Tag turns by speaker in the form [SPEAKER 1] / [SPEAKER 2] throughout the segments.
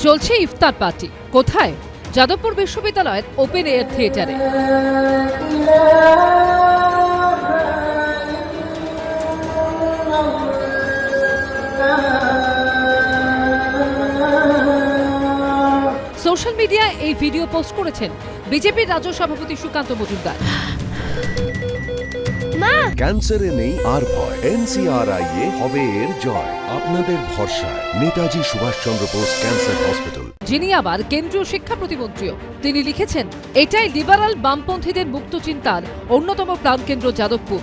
[SPEAKER 1] চলছে ইফতার পার্টি কোথায়? যাদবপুর বিশ্ববিদ্যালয়ের ওপেন এয়ার থিয়েটারে। সোশ্যাল মিডিয়ায় এই ভিডিও পোস্ট করেছেন বিজেপির রাজ্য সভাপতি সুকান্ত মজুমদার।
[SPEAKER 2] ক্যান্সারে নেই আর ভয়, NCRI হবে এর জয়। আপনাদের ভরসা নেতাজি সুভাষচন্দ্র বোস ক্যান্সার হসপিটাল,
[SPEAKER 1] যিনি আবার কেন্দ্রীয় শিক্ষা প্রতিমন্ত্রীও। তিনি লিখেছেন, এটাই লিবারাল বামপন্থীদের মুক্ত চিন্তার অন্যতম প্রাণকেন্দ্র যাদবপুর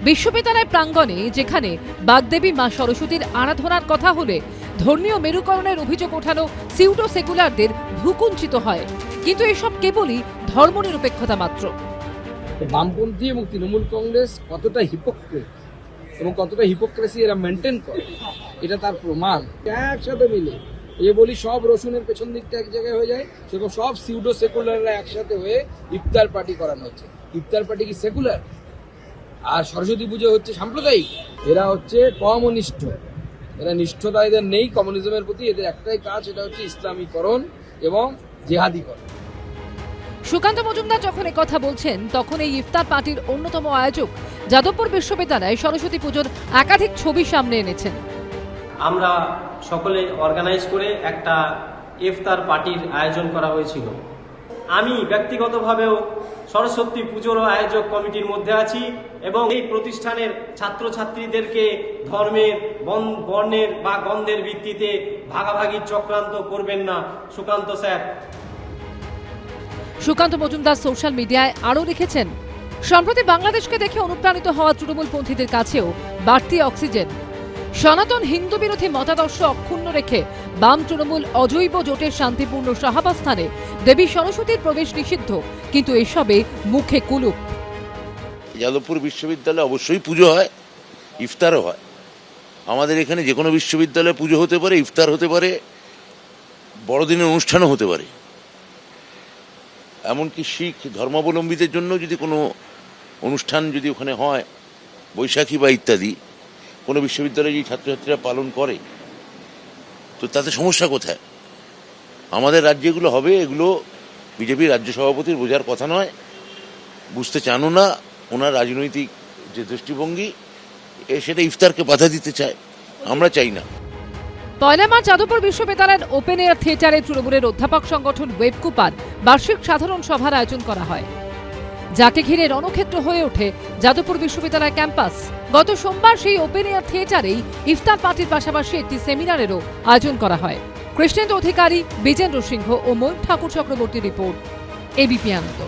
[SPEAKER 1] বিশ্ববিদ্যালয় প্রাঙ্গণে, যেখানে বাগদেবী মা সরস্বতীর আরাধনার কথা হলে ধর্মীয় মেরুকরণের অভিযোগ ওঠানো সিউডো সেকুলারদের ভ্রুকুঞ্চিত হয়। কিন্তু এসব কেবলই ধর্মনিরপেক্ষতা মাত্র।
[SPEAKER 3] বামপন্থী এবং তৃণমূল কংগ্রেস কতটা হিপোক্রেট এবং কতটা হিপোক্রেসি এরা মেনটেন করে, এটা তার প্রমাণ। একসাথে মিলে বলি সব রসুনের পেছন দিকটা এক জায়গায় হয়ে যায়, সেরকম সব সিউডো সেকুলাররা একসাথে হয়ে ইফতার পার্টি করানো হচ্ছে। ইফতার পার্টি কি সেকুলার? আর সরস্বতী পুজো হচ্ছে সাম্প্রদায়িক। এরা হচ্ছে কমিউনিস্ট, এরা নিষ্ঠতা এদের নেই কমিউনিজমের প্রতি। এদের একটাই কাজ, এটা হচ্ছে ইসলামীকরণ এবং জেহাদিকরণ।
[SPEAKER 1] সুকান্ত মজুমদার যখন কথা বলছেন, তখন এই ইফতার পার্টির অন্যতম আয়োজক যাদবপুর বিশ্ববিদ্যালয়ে সরস্বতী পুজোর একাধিক ছবি সামনে এনেছেন।
[SPEAKER 4] আমরা সকলে অর্গানাইজ করে একটা ইফতার পার্টির আয়োজন করা হয়েছিল। আমি ব্যক্তিগতভাবেও সরস্বতী পুজোর আয়োজক কমিটির মধ্যে আছি এবং এই প্রতিষ্ঠানের ছাত্রছাত্রীদেরকে ধর্মের, বর্ণের বা গন্ধের ভিত্তিতে ভাগাভাগির চক্রান্ত করবেন না সুকান্ত স্যার।
[SPEAKER 1] সুকান্ত মজুমদার সোশ্যাল মিডিয়ায় আরও লিখেছেন, সম্প্রতি বাংলাদেশকে দেখে অনুপ্রাণিত হওয়া তৃণমূলপন্থীদের কাছেও বাড়তি অক্সিজেন। সনাতন হিন্দু বিরোধী মতাদর্শ অক্ষুণ্ণ রেখে বাম তৃণমূল অজৈব জোটের শান্তিপূর্ণ সহাবস্থানে দেবী সরস্বতীর প্রবেশ নিষিদ্ধ, কিন্তু এসবে মুখে কুলুপ।
[SPEAKER 5] যাদবপুর বিশ্ববিদ্যালয়ে অবশ্যই পুজো হয়, ইফতারও হয়। আমাদের এখানে যে কোনো বিশ্ববিদ্যালয়ে পুজো হতে পারে, ইফতার হতে পারে, বড়দিনের অনুষ্ঠানও হতে পারে। এমনকি শিখ ধর্মাবলম্বীদের জন্য যদি কোনো অনুষ্ঠান যদি ওখানে হয়, বৈশাখী বা ইত্যাদি, কোনো বিশ্ববিদ্যালয়ে যে ছাত্রছাত্রীরা পালন করে, তো তাতে সমস্যা কোথায়? আমাদের রাজ্যে এগুলো হবে, এগুলো বিজেপির রাজ্য সভাপতির বোঝার কথা নয়, বুঝতে চানও না। ওনার রাজনৈতিক যে দৃষ্টিভঙ্গি, সেটা ইফতারকে বাধা দিতে চায়, আমরা চাই না।
[SPEAKER 1] পয়লা মার্চ যাদবপুর বিশ্ববিদ্যালয়ের ওপেন এয়ার থিয়েটারে তৃণমূলের অধ্যাপক সংগঠন ওয়েবকুপার বার্ষিক সাধারণ সভার আয়োজন করা হয়, যাকে ঘিরে রণক্ষেত্র হয়ে ওঠে যাদবপুর বিশ্ববিদ্যালয় ক্যাম্পাস। গত সোমবার সেই ওপেন এয়ার থিয়েটারেই ইফতার পার্টির পাশাপাশি একটি সেমিনারেরও আয়োজন করা হয়। কৃষ্ণেন্দু অধিকারী, বিজেন্দ্র সিংহ ও ময়ূর ঠাকুর চক্রবর্তী রিপোর্ট, এবিপি আনন্দ।